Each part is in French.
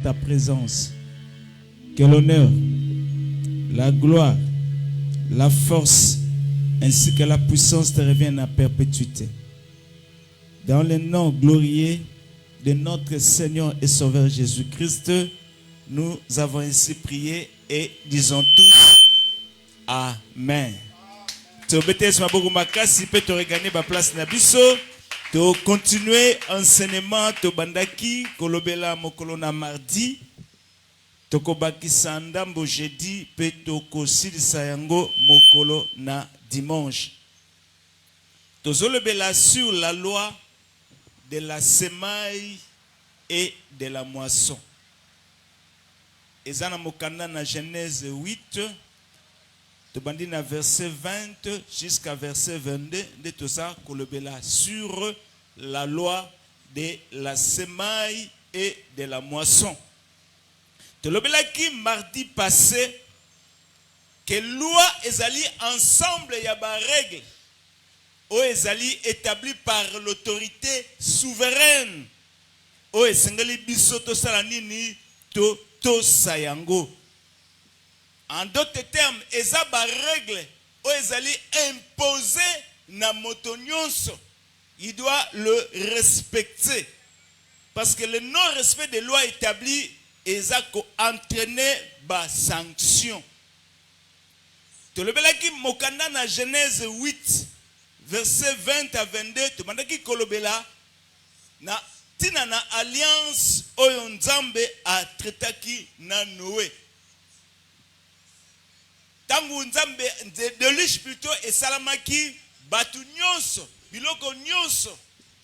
ta présence. Que l'honneur, la gloire, la force ainsi que la puissance te reviennent à perpétuité. Dans le nom glorieux de notre Seigneur et Sauveur Jésus-Christ, nous avons ainsi prié et disons tous Amen. Tu peux regagner ma place na biso. Tu continuer enseignement to bandaki kolobela mokolo na mardi. To kobaki sandambo jeudi pe to kosilisa yango mokolo na dimanche. To zolobela sur la loi de la semaille et de la moisson. Ezana mokanda na Genèse 8. Tobandi na verset 20 jusqu'à verset 22 de tout ça kolobela sur la loi de la semaille et de la moisson. Tolobela qui mardi passé que loi ezali ensemble ya ba règle o ezali établi par l'autorité souveraine o esengeli biso to sala nini to sayango. En d'autres termes, eza ba règle o ezali imposé na moto nyonso. Il doit le respecter. Parce que le non-respect des lois établies eza ko entraîner ba sanction. To lebelaki mokanda na Genèse 8 verset 20 à 22 to mandaki kolobela na tina na alliance oyo Nzambe a traitaki na Noé. Tangu Nzambe deluge plutôt et salamaki batu nyonso biloko nyonso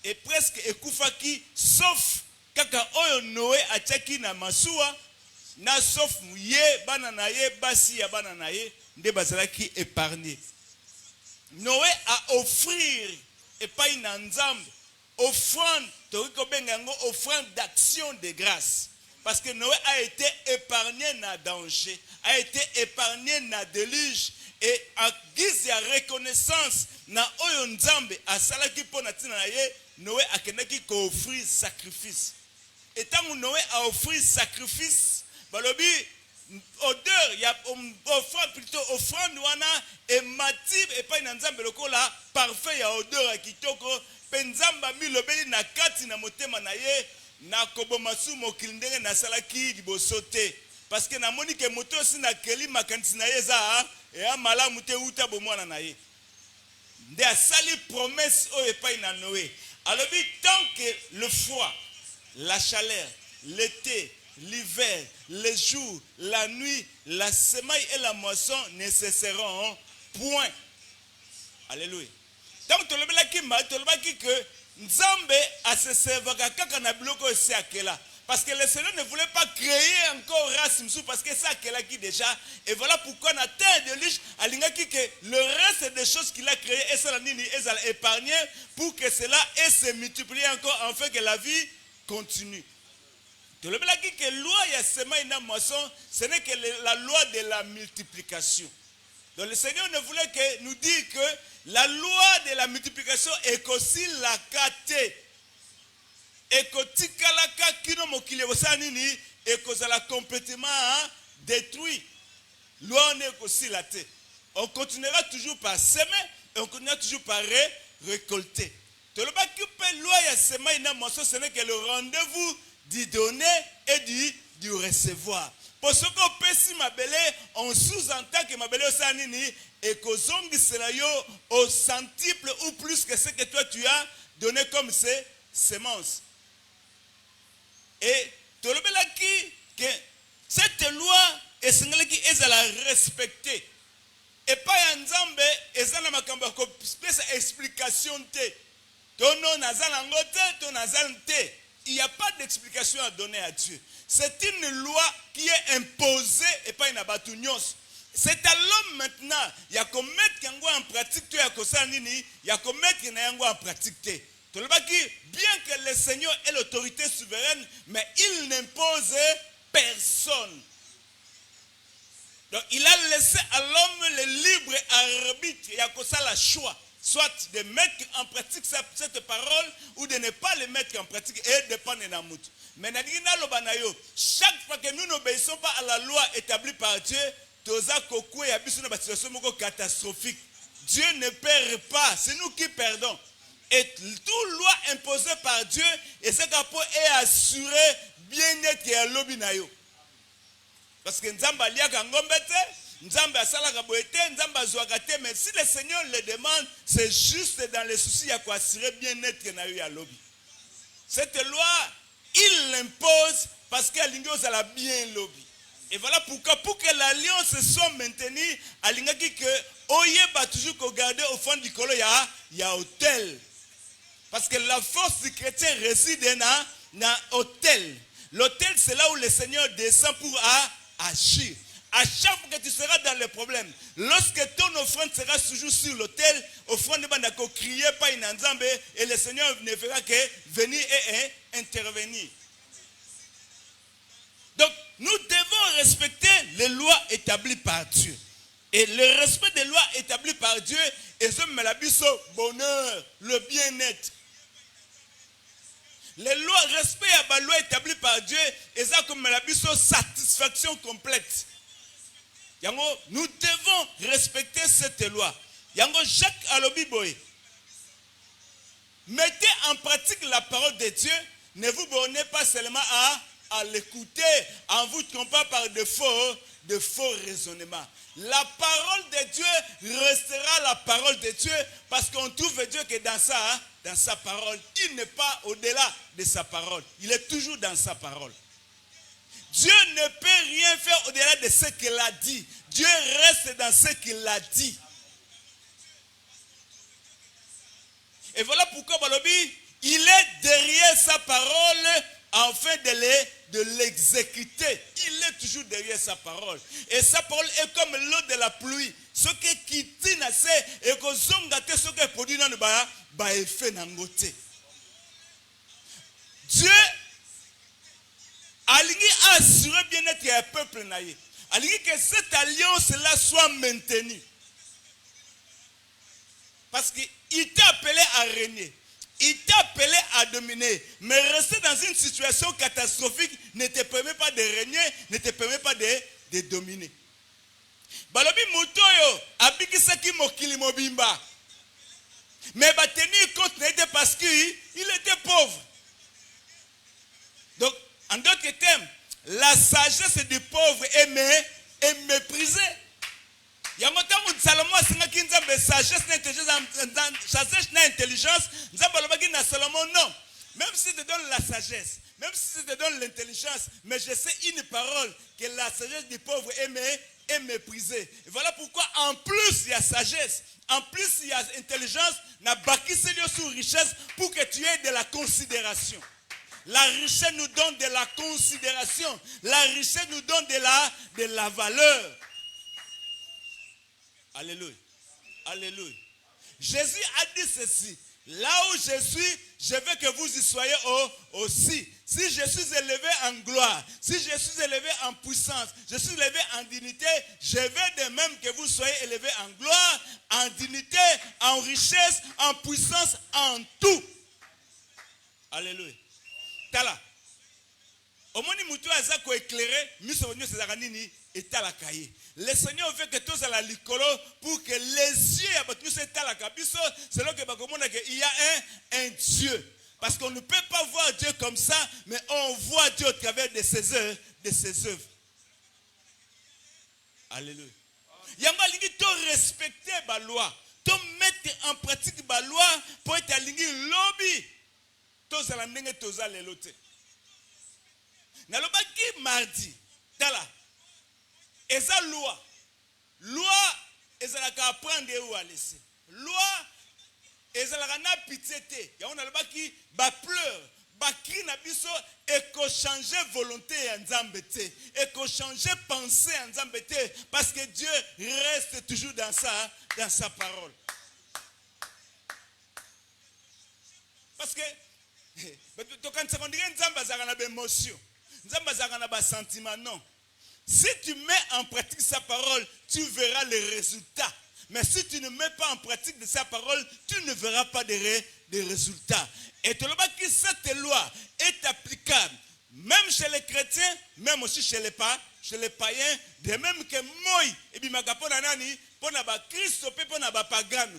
et presque ekufaki sauf kaka oyo Noé atiaki na masuwa na sauf ye bana na ye basi ya bana na ye nde bazalaki épargné. Noé a offrir epai na Nzambe offrande to benga yango offrande d'action de grâce. Parce que Noé a été épargné na danger, a été épargné na déluge et en guise de reconnaissance na oyo Nzambe asalaki pona tina na ye Noé a kendaki ko offrir sacrifice. Et tant que Noé a offert sacrifice, balobi odeur ya offrande plutôt offrande wana et matib et pas na Nzambe lokola parfait ya odeur ya kitoko penzamba mi lobeli na kati na motema na ye na kobomasu mokili ndenge na salaki liboso te parce que na moni ke moto si na keli makanisi na ye za e amalamu te uta bomwana na ye nde asali promesse o epai na Noé. Alors tant que le froid, la chaleur, l'été, l'hiver, les jours, la nuit, la semaille et la moisson ne cesseront point. Alléluia. Donc tu le que Nzambe a se servaka kaka na biloko ese akela. Parce que le Seigneur ne voulait pas créer encore race parce que c'est akela qui déjà. Et voilà pourquoi na terre de l'Ige alingaki que le reste des choses qu'il a créées et ça nini ezala épargné pour que cela et se multiplier encore afin que la vie continue. Tu le dis que loi ya semaine na moisson, ce n'est que la loi de la multiplication. Donc le Seigneur ne voulait que nous dire que la loi de la multiplication est aussi la kate. Et que tikalaka kino mokile bosanini et que ça l'a complètement détruit. Loi n'est aussi la terre. On continuera toujours par semer et on continuera toujours par récolter. Tu le dis loi ya semaine na moisson, ce n'est que le rendez-vous du donner et du recevoir. Pour ce qu'on peut si ma belle, on sous-entend que ma belle osanini et que zongi selayo au centuple ou plus que ce que toi tu as donné comme ces semences. Et tu le dis que cette loi est celle qui est à la respecter. Et pas un Nzambe et ça n'a pas explication te. Ton nom nazal ngote, ton nazal te. Il n'y a pas d'explication à donner à Dieu. C'est une loi qui est imposée et pas une abatunios. C'est à l'homme maintenant, il y a qu'on mettre en pratique, il y a qu'on mettre en pratique. Bien que le Seigneur ait l'autorité souveraine, mais il n'impose personne. Donc il a laissé à l'homme le libre arbitre, il y a qu'on ça la choix. soit de mettre en pratique cette parole ou de ne pas le mettre en pratique et dépendre de l'amour. Mais chaque fois que nous n'obéissons pas à la loi établie par Dieu, catastrophique. Dieu ne perd pas, c'est nous qui perdons. Et toute loi imposée par Dieu, et ce capot est assuré bien-être et à l'obinayo. Parce que Nzamba liaka ngombete, Nzamba salaka boete, Nzamba zouagate, mais si le Seigneur le demande, c'est juste dans les soucis à quoi assurer bien-être et à l'obi. Cette loi, il l'impose parce qu'elle a la bien lobby. Et voilà pourquoi, pour que l'alliance soit maintenue, il que Oye va toujours garder au fond du colo, il y a hôtel. Parce que la force du chrétien réside dans l'hôtel. L'hôtel, c'est là où le Seigneur descend pour agir. À chaque fois que tu seras dans le problème, lorsque ton offrande sera toujours sur l'autel, offrande ne crier pas une ensemble et le Seigneur ne fera que venir et intervenir. Donc, nous devons respecter les lois établies par Dieu. Et le respect des lois établies par Dieu est le bonheur, le bien-être. Les lois, respect à la loi établie par Dieu, et ça comme la satisfaction complète. Nous devons respecter cette loi. Jacques Alobiboy. Mettez en pratique la parole de Dieu. Ne vous bornez pas seulement à l'écouter en vous trompant par de faux raisonnements. La parole de Dieu restera la parole de Dieu parce qu'on trouve Dieu que dans sa parole. Il n'est pas au-delà de sa parole. Il est toujours dans sa parole. Dieu ne peut rien faire au-delà de ce qu'il a dit. Dieu reste dans ce qu'il a dit. Et voilà pourquoi Balobi, il est derrière sa parole afin de l'exécuter. Il est toujours derrière sa parole. Et sa parole est comme l'eau de la pluie. Ce qui tient assez et que zongate ce qui produit dans le bas effet nangote. Dieu aligné assuré bien-être un peuple naïe. Aligné que cette alliance-là soit maintenue. Parce qu'il t'a appelé à régner. Il t'a appelé à dominer. Mais rester dans une situation catastrophique ne te permet pas de régner, ne te permet pas de dominer. Balobi Mutoyo, abikisaki mokili mobimba. Mais va tenir compte parce qu'il était pauvre. Donc, en d'autres termes, la sagesse du pauvre est méprisée. Salomon a sagesse n'intelligence, Salomon non. Même si te donne la sagesse, même si te donne l'intelligence, mais je sais une parole que la sagesse du pauvre est méprisée. Et voilà pourquoi en plus il y a sagesse, en plus il y a intelligence, n'a bâti sur richesse pour que tu aies de la considération. La richesse nous donne de la considération. La richesse nous donne de la valeur. Alléluia. Alléluia. Jésus a dit ceci. Là où je suis, je veux que vous y soyez aussi. Si je suis élevé en gloire, si je suis élevé en puissance, je suis élevé en dignité, je veux de même que vous soyez élevés en gloire, en dignité, en richesse, en puissance, en tout. Alléluia. Tala. Omoni mutu aza ko éclairer, miso onyo sezaka nini etalaka ye. Le Seigneur veut que tous à la licolo pour que les yeux abattu se talaka biso, c'est là que bakomona que il y a un Dieu. Parce qu'on ne peut pas voir Dieu comme ça, mais on voit Dieu au travers de ses œuvres. Alléluia. Yamba lingi to respecter ba loi, to mettre en pratique ba loi pour être aligné lobby. Tous à la ndenge tous à l'élote. Nalobaki mardi, tala. Eza loi. Loi, ezalaka apprendre ou à laisser. Loi, ezalaka na pitié. Ya on alobaki ba pleur, ba cri na biso et ko changer volonté en Nzambe te, et ko changer pensée en Nzambe te, parce que Dieu reste toujours dans sa parole. Parce que quand on dit Nzambe azalaka na émotion, Nzambe azalaka na ba sentiment non. Si tu mets en pratique sa parole, tu verras les résultats. Mais si tu ne mets pas en pratique de sa parole, tu ne verras pas de résultats. Et tu vois que cette loi est applicable même chez les chrétiens, même aussi chez les païens, de même que moi, et bien nani, Christ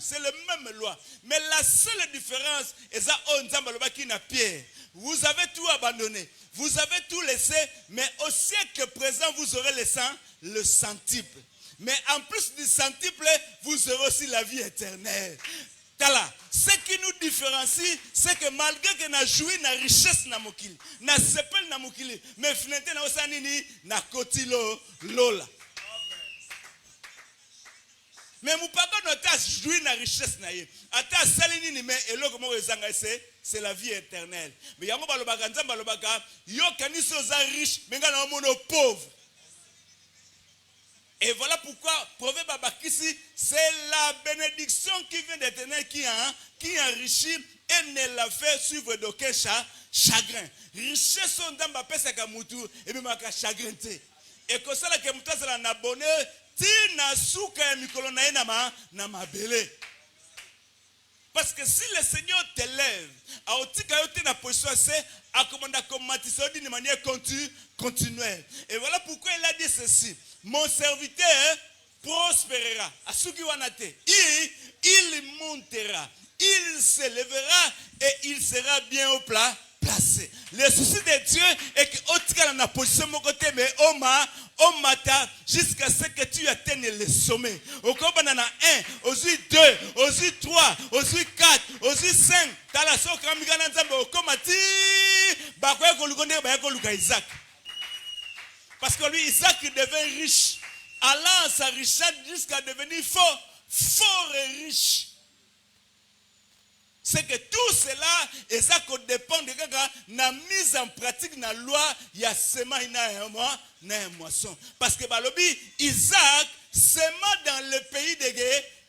c'est la même loi. Mais la seule différence est que Pierre, vous avez tout abandonné, vous avez tout laissé, mais au siècle présent, vous aurez le centuple. Mais en plus du centuple, vous aurez aussi la vie éternelle. Ce qui nous différencie, c'est que malgré que nous jouons la richesse na mokili, na sepel na mokili, mais finalement na osanini na kotilo lola. Mais mon papa n'a joué la richesse na ye. Ata salini ni mais eloko mo ezanga c'est la vie éternelle. Mais yango balobaka nzamba balobaka yo kaniso za riche, menga na mono pauvre. Et voilà pourquoi Proverbe Abakisi, c'est la bénédiction qui vient d'Éternel qui enrichit et ne la fait suivre d'aucun chagrin. Richesse on dans ma pesa kamutu et même ka chagrin te. Et que ça la kemuta ça na bonheur ti na suka ya mikolo na na mabele. Parce que si le Seigneur t'élève, à otika yote na position c'est à commander comme matisodi d'une manière continuelle. Et voilà pourquoi il a dit ceci. Mon serviteur prospérera. Il montera, il s'élèvera et il sera bien au placé. Le souci de Dieu est que otika na position mon côté mais au matin jusqu'à ce que tu atteignes le sommet. Au combat na 1, aussi 2, aussi 3, aussi 4, aussi 5. Tala so kamigana nzambe au komati bakoya kolukonde ba koluka Isaac. Parce que lui Isaac devint riche, allant sa richesse jusqu'à devenir fort et riche. C'est que tout cela et ça qu'on dépend de la mise en pratique de la loi, il y a seulement une moisson. Parce que Balobi, Isaac, seulement dans le pays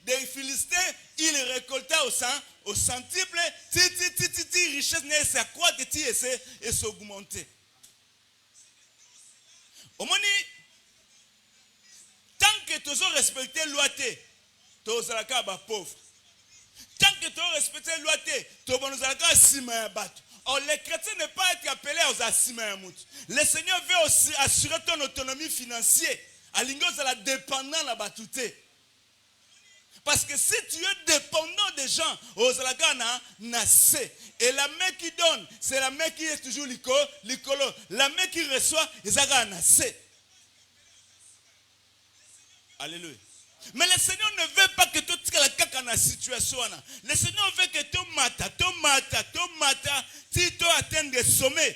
des Philistins, il récolta au centuple, richesse n'est quoi et s'augmenter. Au moins, tant que tu as respecté la loi, tu as pauvre. Tant que tu as respecté la loi, tu as or, les chrétiens ne pas être appelés aux assimayamout. Le Seigneur veut aussi assurer ton autonomie financière. À l'ingos, la dépendant la batouté. Parce que si tu es dépendant des gens, aux alagana, nassé. Et la main qui donne, c'est la main qui est toujours l'icolo. La main qui reçoit, ils ont nassé. Alléluia. Mais le Seigneur ne veut pas que tu aies la caca dans la situation. Le Seigneur veut que tu mata, si tu atteins des sommets.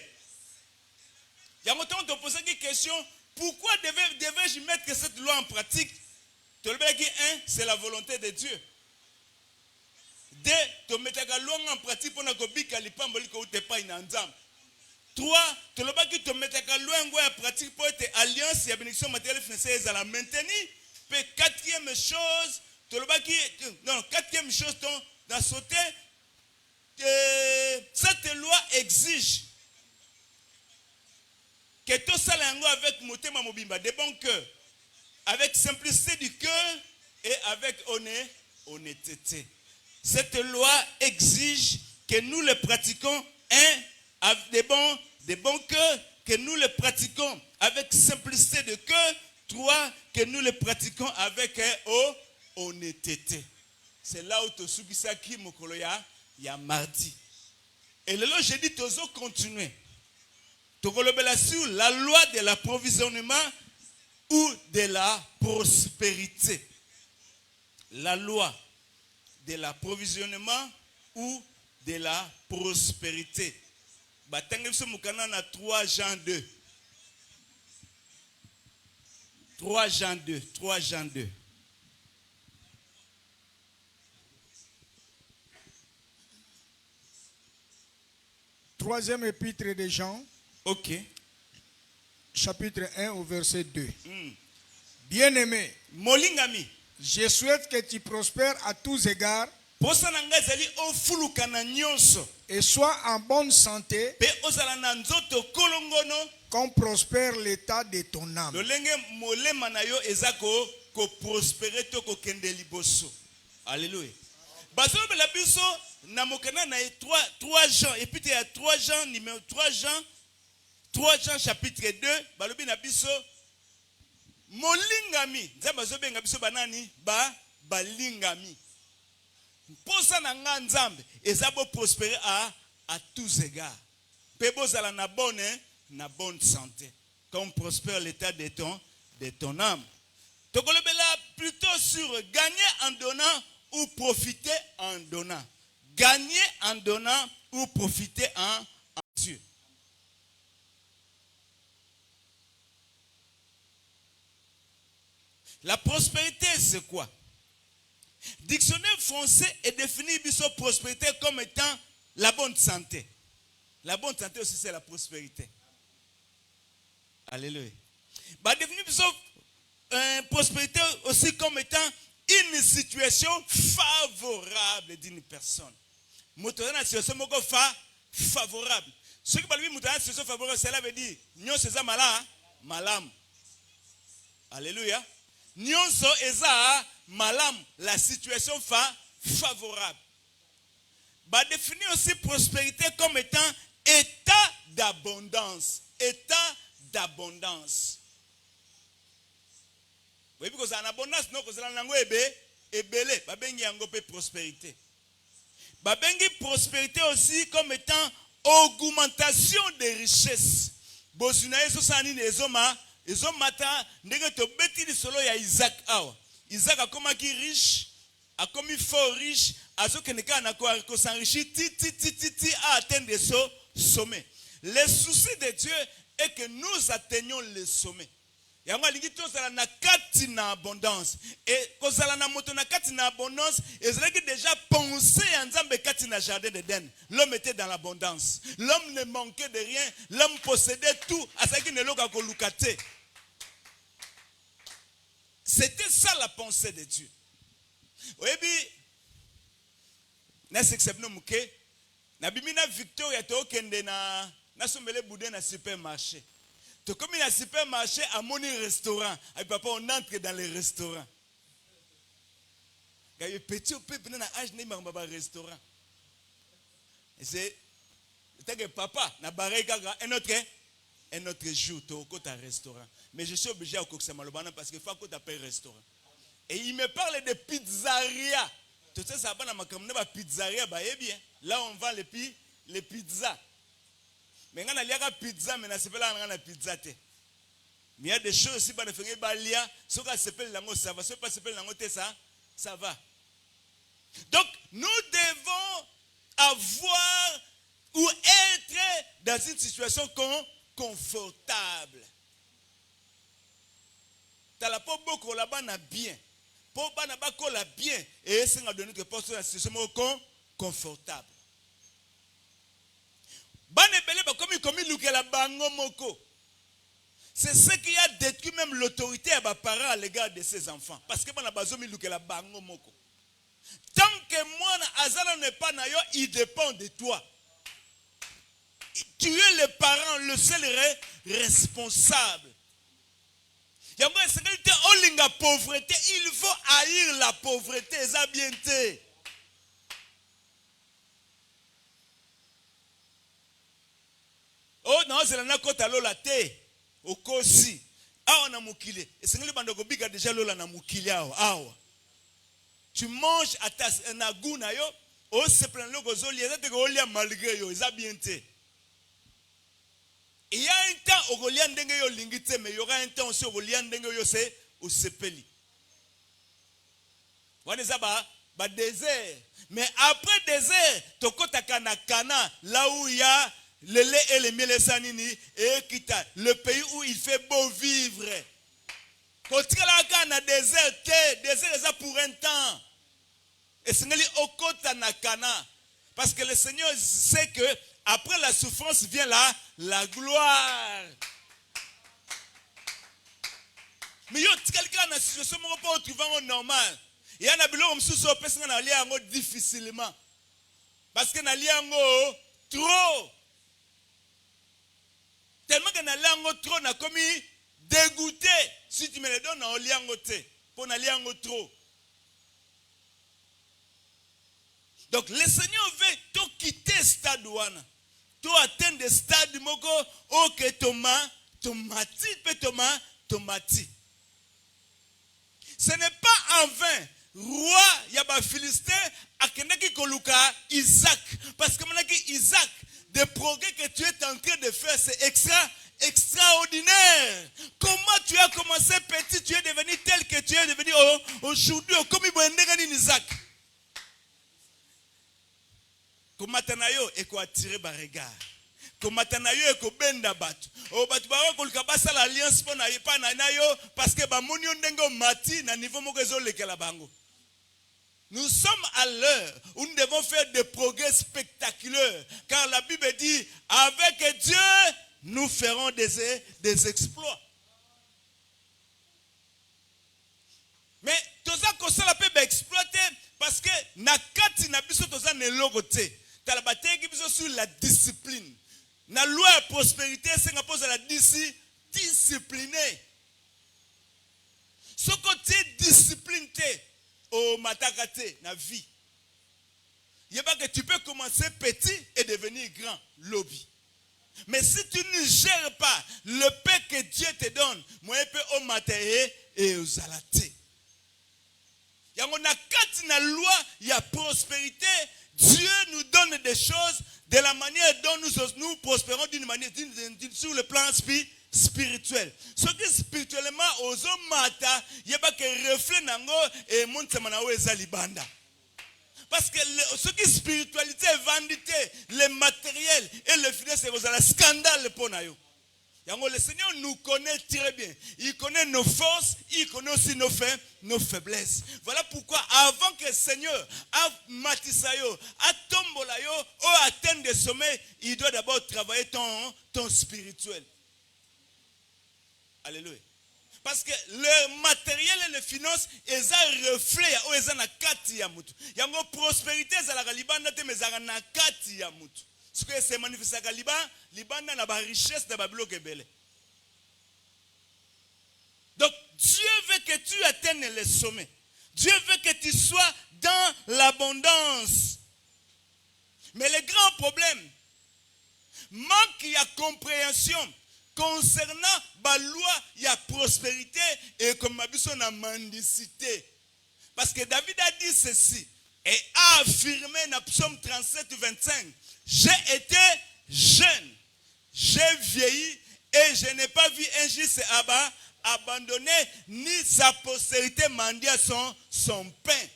Il y a longtemps on te pose une question. Pourquoi devais-je mettre cette loi en pratique? Tu le dis, c'est la volonté de Dieu. Deux, tu mets la loi en pratique pour que pas une ensemble. Trois, tu le dis, tu mets la loi en pratique pour être alliance et bénédiction matérielle financière à la maintenir. Puis quatrième chose, quatrième chose, dans sauter, cette loi exige que tout ça avec motema mobimba, de bon cœur, avec simplicité du cœur et avec honnêteté. Cette loi exige que nous le pratiquons avec de bons cœurs, que nous le pratiquons avec simplicité de cœur. Trois, que nous le pratiquons avec honnêteté. C'est là où tu as qui mokoloya ya mardi. Et le jour j'ai dit tozo continuer. Tu sur la loi de l'approvisionnement ou de la prospérité. La loi de l'approvisionnement ou de la prospérité. Batangem so mukana na 3 Jean 2. 3 Jean 2, 3 Jean 2. Troisième épître de Jean. Ok. Chapitre 1 au verset 2. Bien-aimé, Molingami, je souhaite que tu prospères à tous égards et sois en bonne santé comme prospère l'état de ton âme. ko prospérer to ko kende liboso. Alléluia. Bazo be la biso na mokana na 3 Jean et puis il y a 3 Jean numéro 3 Jean chapitre 2 balobi na biso molingami nzambe azobenga biso banani balingami mposa na nga nzambe eza bo prospérer à tous égards pe bozala na bonne santé comme prospère l'état de ton âme. Tokolobela plutôt sur gagner en donnant ou profiter en donnant. Gagner en donnant ou profiter en Dieu. La prospérité, c'est quoi? Dictionnaire français est défini biso prospérité comme étant la bonne santé. La bonne santé aussi, c'est la prospérité. Alléluia. Bah, définir biso prospérité aussi comme étant une situation favorable d'une personne. Motoya na situation moko favorable. Ce qui parle de motoya na situation favorable, cela veut dire nyonso eza malam. Alléluia. Nyonso eza malam, la situation favorable. Bah, définir aussi prospérité comme étant état d'abondance. État d'abondance. Oui, parce qu'en abondance, nous avons ebele, babengi yango pe prospérité. Babengi prospérité aussi comme étant augmentation des richesses. Bosuna eso sani ezomata ndenge to beti di solo ya Isaac awa. Isaac a komaki riche, a komi fort riche, azokeneka na ko s'enrichir ti à atteindre ce sommet. Le souci de Dieu est que nous atteignions le sommet. Yanga lingi tozala na kati na abondance et kozala na moto na kati na abondance ezalaki déjà pensé ya nzambe kati na jardin d'Éden. L'homme était dans l'abondance. L'homme ne manquait de rien, l'homme possédait tout, asaki ne loka ko lukate. C'était ça la pensée de Dieu. Oyebi na seksebno muke na bimina Victoria to kende na sombele boudin na supermarché. Comme il y a un supermarché, à mon restaurant. Et papa, on entre dans les restaurants. Il y a un petit peu de âge dans un restaurant. C'est que papa, un autre jour, tu as un restaurant. Mais je suis obligé à aller parce qu'il faut que tu aies un restaurant. Et il me parle de pizzeria. Tu sais, ça va dans ma pizzeria. Là, on vend les pizzas. Mais quand on a une pizza, mais on pas la pizza. Mais il y a des choses aussi, on fait balia, ce qu'on s'appelle la ça va, ce qu'on s'appelle la ça va. Donc, nous devons avoir ou être dans une situation confortable. Tu as la peau beaucoup là-bas, bien. Pour pas la bien, et c'est à donner que pour une situation confortable. C'est ce qui a détruit même l'autorité à parents à l'égard de ses enfants. Parce que tant que moi, Azala n'est pas nayo, il dépend de toi. Tu es le parent, le seul responsable. Il faut haïr la pauvreté, ça bien été. Oh non, c'est la côte à l'ola te. Au kosi. Ah, on a moukile. Et c'est le bando biga déjà l'ola na moukile. Ah, tu manges à ta naguna yo. Oh, c'est plein de gozoli. Et ça te golia malgré yo. Ça bien te. Il y a un temps au golian dengue yo lingite, mais il y aura un temps aussi au golian dengue yo c'est au sepeli. Voilà ça ba désert. Mais après désert, tokota kana là où il y a le lait et le miel et kita, le pays où il fait beau vivre. Quand tu as un désert, désert est pour un temps. Et c'est okota nakana. Parce que le Seigneur sait que après la souffrance vient la gloire. Mais yo quelqu'un dans situation pas trouver normal. Il y a un biloko msusu opesa na lia ngo difficilement. Parce que na lia ngo trop. Tellement que na lia ngo trop na komi dégoûté. Si tu me le donnes na lia ngo te. pour n'aller en trop. Donc le Seigneur veut tout quitter ce stade ouana. Tout atteindre le stade moko ok tomati pe tomati. Ce n'est pas en vain roi yaba Philistin akendaki koluka Isaac parce que maintenant Isaac des progrès que tu es en train de faire c'est extraordinaire. Comment tu as commencé petit, tu es devenu tel que tu es devenu aujourd'hui comme Isaac. Komatanayo eko attirer ba regard. Komatanayo eko benda batu. O batu ba ko basa l'alliance pour na yepa na yo parce que ba monio ndengo mati na niveau moko ezolekela bango. Nous sommes à l'heure où nous devons faire des progrès spectaculaires car la Bible dit avec Dieu nous ferons des exploits. Mais toza kosala pe ba exploiter parce que na kati na biso toza ne logote. Sur la discipline. Na loi de prospérité, c'est qu'on pose la discipliné. Ce côté discipliné, au matakate, na vie. Il n'y a pas que tu peux commencer petit et devenir grand. Lobby. Mais si tu ne gères pas le paix que Dieu te donne, moi je peux au matin et aux alatés. Il y a une loi, il y a prospérité. Dieu nous donne des choses de la manière dont nous prospérons d'une manière sur le plan spirituel. Ce qui spirituellement aux hommes mata, il y a pas que reflet nango et monte manawe zalibanda. Parce que ce qui spiritualité, vanité, les matériels et les finances, c'est un scandale pour nous. Le Seigneur nous connaît très bien. Il connaît nos forces, il connaît aussi nos faiblesses. Voilà pourquoi avant que le Seigneur a matisayo, a tombolayo, ou atteindre des sommets, il doit d'abord travailler ton spirituel. Alléluia. Parce que le matériel et les finances, ils ont reflet, ils ont na kati ya mutu. Yango prospérité, ils ont la libanda te, mais ils ont na kati ya mutu. Ce que c'est manifesté à Libanda n'a pas richesse de Babylone Gebele. Donc Dieu veut que tu atteignes les sommets. Dieu veut que tu sois dans l'abondance. Mais le grand problème, manque de compréhension concernant la loi, il y a prospérité et comme ma personne a mendicité. Parce que David a dit ceci et a affirmé dans Psaume 37, 25. J'ai été jeune, j'ai vieilli et je n'ai pas vu un juste abandonné ni sa postérité mendier son pain.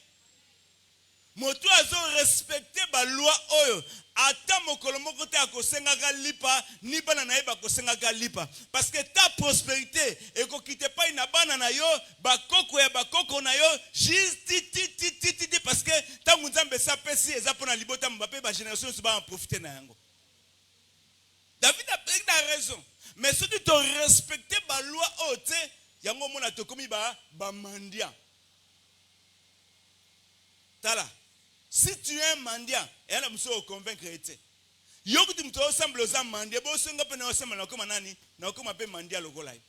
Moto azo respecté ba loi oyo ata mokolo moko te akosengaka lipa ni bana na ye bakosengaka lipa parce que ta prospérité ekokite pa ina bana na yo bakoko ya bakoko na yo juste parce que tangu Nzambe sa pesi eza pona libota mbape ba génération se ba en profiter na yango. David a raison, mais si tu te respecté ba loi oyo te yango mona to komi ba mandia. Tala. Si tu es un mendiant, et là, je suis convaincre. Yoku tu me sembles aux mendiants, bon, si on a pas ensemble, on a nani, on a comme mendiant le golai.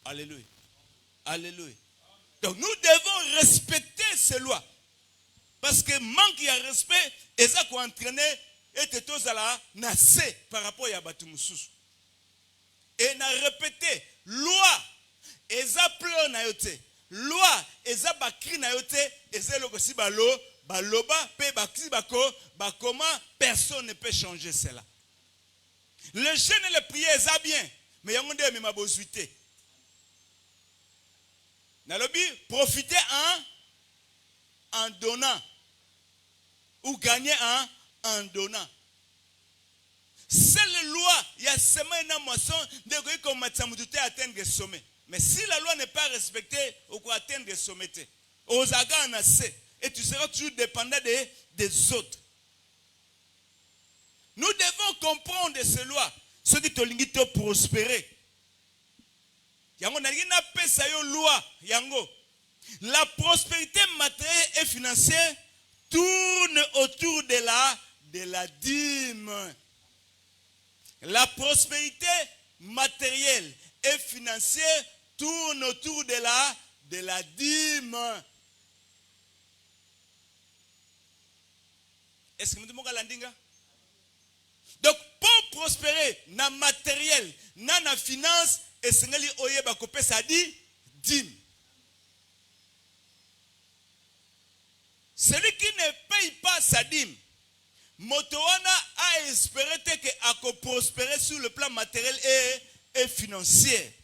Alléluia. Alléluia. Donc nous devons respecter ces lois. Parce que manque de respect, et ça qui entraîner, et te tous à la nassé par rapport à Batumusus. Et n'a répété, loi, et ça pleure na yote. Loi eza bakri na yote ezelo kosi baloba pe bakri bakoma personne ne peut changer cela. Le jeûne et le prière eza bien mais yango nde mema bozuité. Nalobi profiter en donnant ou gagner en donnant. C'est la loi, il y a semaine na moisson de ko matsa mututé atteindre le sommet. Mais si la loi n'est pas respectée, on peut atteindre des sommets. Et tu seras toujours dépendant des autres. Nous devons comprendre ces lois. Ceux qui te prospérer. La prospérité matérielle et financière tourne autour de la dîme. La prospérité matérielle et financière tourne autour de de la dîme. Est-ce que vous avez landinga? Donc, pour prospérer, na matériel, na finance, et sengeli oye ba kopé ça dit dîme. Celui qui ne paye pas sa dîme, Motoana a espéré que a prospérer sur le plan matériel et financier.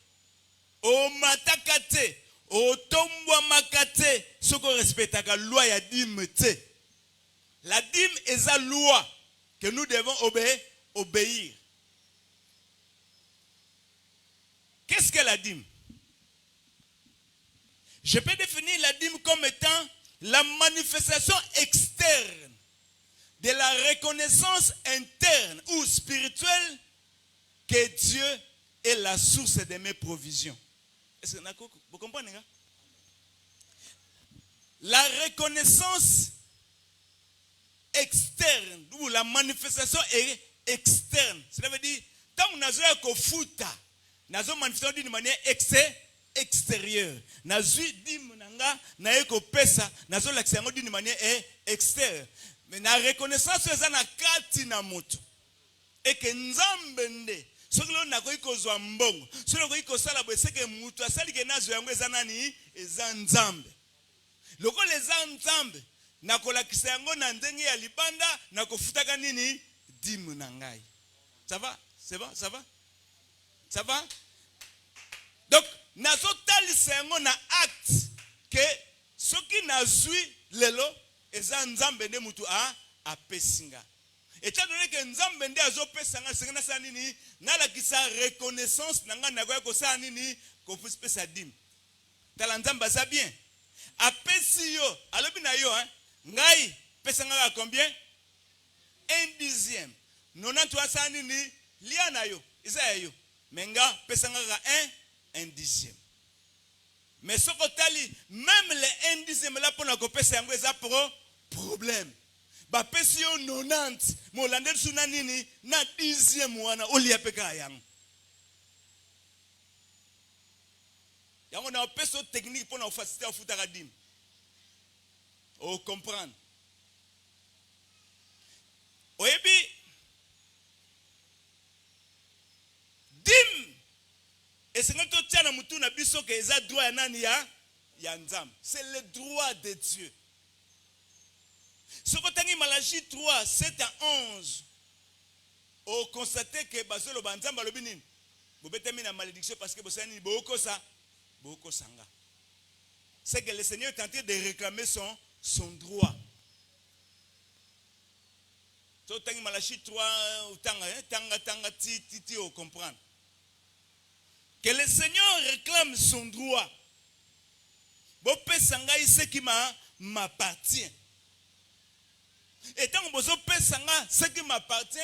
O matakate, o tombwa makate, ce qu'on respecte la loi ya dîme te. La dîme est la loi que nous devons obéir. Qu'est-ce que la dîme? Je peux définir la dîme comme étant la manifestation externe de la reconnaissance interne ou spirituelle que Dieu est la source de mes provisions. Est-ce que vous comprenez? La reconnaissance externe ou la manifestation est externe. Cela veut dire, tant que nous avons fait nazo manifestation d'une manière extérieure. Nazo dim nanga na eko pesa nazo l'accent d'une manière extérieure. Mais la reconnaissance c'est na kati na moto. Et que nzambe nde soki lo na ko zwa mbongo. Soki ko sala bo c'est que mutu asali ke nazo yango ezanani eza nzambe. Loko leza nzambe na kolakisa yango na ndenge ya libanda na kofutaka nini dim na ngai. Ça va? C'est bon? Ça va? Ça va? Donc, nazo talisa yango na acte que ce qui nazui lelo eza nzambe nde mutu a pesinga. Et tu as donné que nzambe nde azo pesanga sengena sa nini na la kisa reconnaissance nanga na ko sa nini ko pesa dim. Tala nzambe za bien. A pesi yo, alobi na yo ngai pesanga à combien? 1/10. 93 sa nini lia na yo. Isa yo. Menga pesanga 1/10. Mais ce que même les 1/10 là pour la copérer yango eza problème. Ba pesi yo 90 mo landel suna nini na 10e wana olia peka yango. Yango na peso technique pour na faciliter au futaka dim. O comprendre. Oyebi dim et c'est notre tiana mutu na biso ke eza droit ya nani ya nzambe. C'est le droit de Dieu. Ce que tangi Malachie 3 7 à 11 on constate que bazolo banzamba lobi nini bobetemi na malédiction parce que bosani boko sanga. C'est que le Seigneur est en train de réclamer son droit. So tangi Malachie 3 tanga ti on comprendre que le Seigneur réclame son droit. Bopé sanga ce qui m'appartient. Et tant que vous pesanga ce qui m'appartient,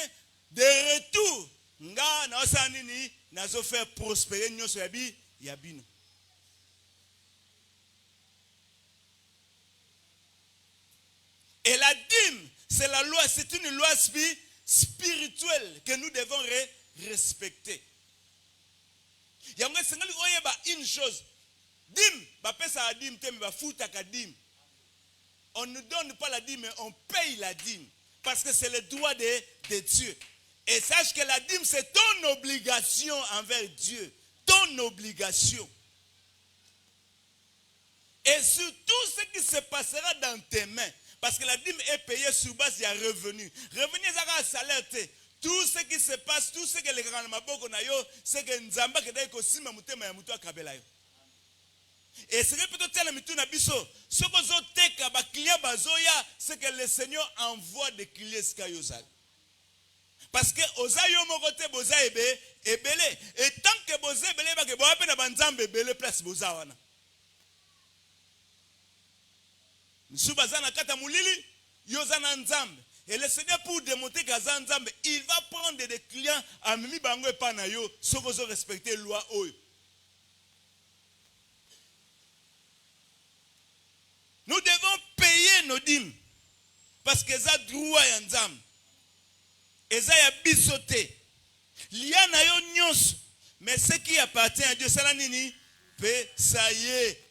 de retour, nga na osanini nazo faire prospérer nyoso yabino. Et la dîme, c'est la loi, c'est une loi spirituelle que nous devons respecter. Yango sengali oyeba une chose. Dîme, ba pesa la dîme te me ba futa ka dîme. On ne donne pas la dîme, mais on paye la dîme. Parce que c'est le droit de Dieu. Et sache que la dîme, c'est ton obligation envers Dieu. Ton obligation. Et sur tout ce qui se passera dans tes mains. Parce que la dîme est payée sur base de revenu. Revenu, c'est un salaire. Tout ce qui se passe, tout ce que les grands maboko na yo, c'est que nzamba kedai ko sima mutema ya mutu akabela yo. Et ce que peut-être la mitu na biso, ce que zo teka ba client bazoya, c'est que le Seigneur envoie des clients skayozal. Parce que ozayo mokote boza ebele, et tant que boza ebele ba ke bo ape na banzambe ebele place boza wana. Nsubaza na kata mulili, yozana nzambe. Et le Seigneur, pour démontrer qu'Azan Nzambe, il va prendre des clients à Mimi Bango et Panayo, sauf qu'ils ont respecté la loi. Nous devons payer nos dîmes. Parce que ça droit à Nzambe. Et ça y a bisoté. Il y a un nyos. Mais ce qui appartient à Dieu, c'est la nini. Ça y est.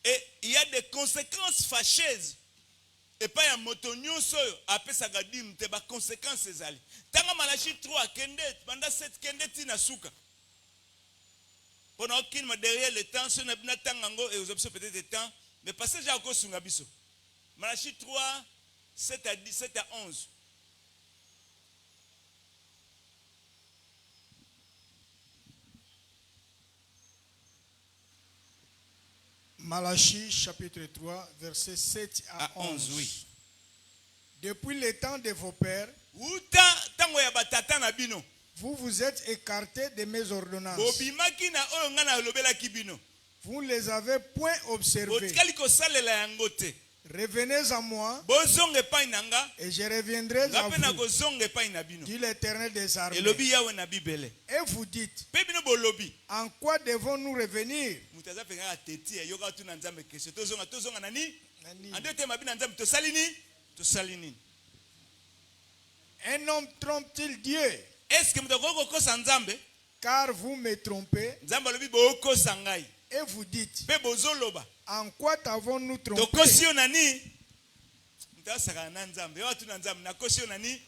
Et il y a des conséquences fâcheuses. Et pas un motonio soyo après ça gadim te ba conséquences ezali. Tanga Malachi 3 kende pendant 7 kende tina suka. Pendant aucune derrière le temps ce n'a tangango et aux options peut-être le temps mais passage à cause sunga biso. Malachi 3 7 à 10 7 à 11. Malachie chapitre 3 versets 7 à 11. Oui. Depuis le temps de vos pères, Tango ya batata na bino. vous vous êtes écartés de mes ordonnances. Bobimaki na oyo nga na lobelaki bino. Vous ne les avez point observées. Botikali kosalela yango te. Revenez à moi Bozonge epai na nga. et je reviendrai à Ngape na vous, kozonga epai na bino. dit l'Éternel des armées. Elobi yawe na bibele. Et vous dites, Pe bino bolobi. en quoi devons-nous revenir? Mutaza penga ateti yoka tu na nzambe kesho. Tozonga nani? Nani? Ande te mabina nzambe tosali ni? Tosali nini? Un homme trompe-t-il Dieu? Est-ce que mutako kokosa nzambe? Car vous me trompez. Nzambe lobi bokosa ngai. Et vous dites, Pe bozoloba. en quoi t'avons-nous trompé? Tokosi yo nani? Mutasaka na nzambe. Yo tu na nzambe na kosi yo nani?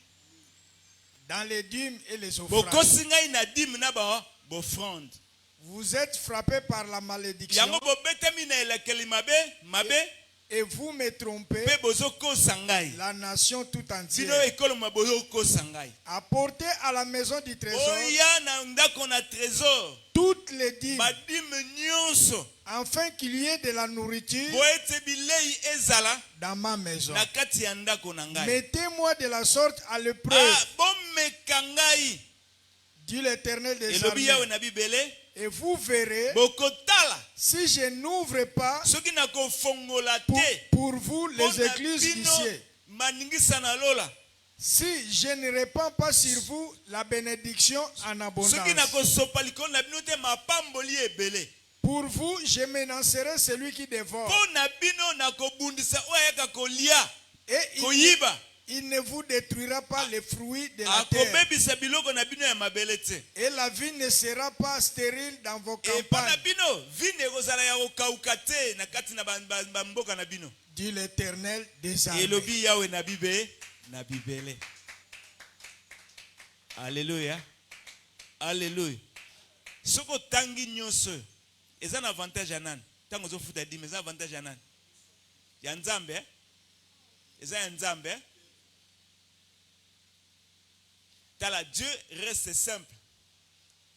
Dans les dîmes et les offrandes. Bokosi ngai na dim na ba bofrande. Vous êtes frappés par la malédiction Yango bobetami na elekeli mabe et vous me trompez, pe bozokosa ngai. la nation tout Bino entière. ekolo bozokosa ngai. Apportez à la maison du trésor Oya na ndako na trésor. toutes les dîmes, Badime nyonso. afin qu'il y ait de la nourriture Po ete bilei ezala dans ma maison. na kati ya ndako na ngai. Mettez-moi de la sorte à l'épreuve, Bomeka ngai. dit l'Éternel des Elobi yawe armées. na bibele. Et vous verrez, Bokotala. si je n'ouvre pas Soki na kofongola pour, te. pour vous les Mpona églises du bino, ciel, maningisa na lola. si je ne répands pas sur vous la bénédiction en abondance, Soki na kosopa likolo na bino te mapamboli ebele. pour vous, je menacerai celui qui dévore. Pona bino na kobundisa oyo ayaka kolia. Et Koyiba. il ne vous détruira pas les fruits de la terre. Akobebisa biloko na bino ya mabele te. Et la vie ne sera pas stérile dans vos Epona campagnes, bino vine ekozala ya kokauka te na kati na bamboka na bino. dit l'Éternel des armées. Elobi yawe na bibele. Alléluia. Alléluia. Soko tangi nyonso. Eza na avantage ya nani? Tango zofuta dime eza avantage ya nani? Ya nzambe eh? Eza ya nzambe eh? Tala, Dieu reste simple.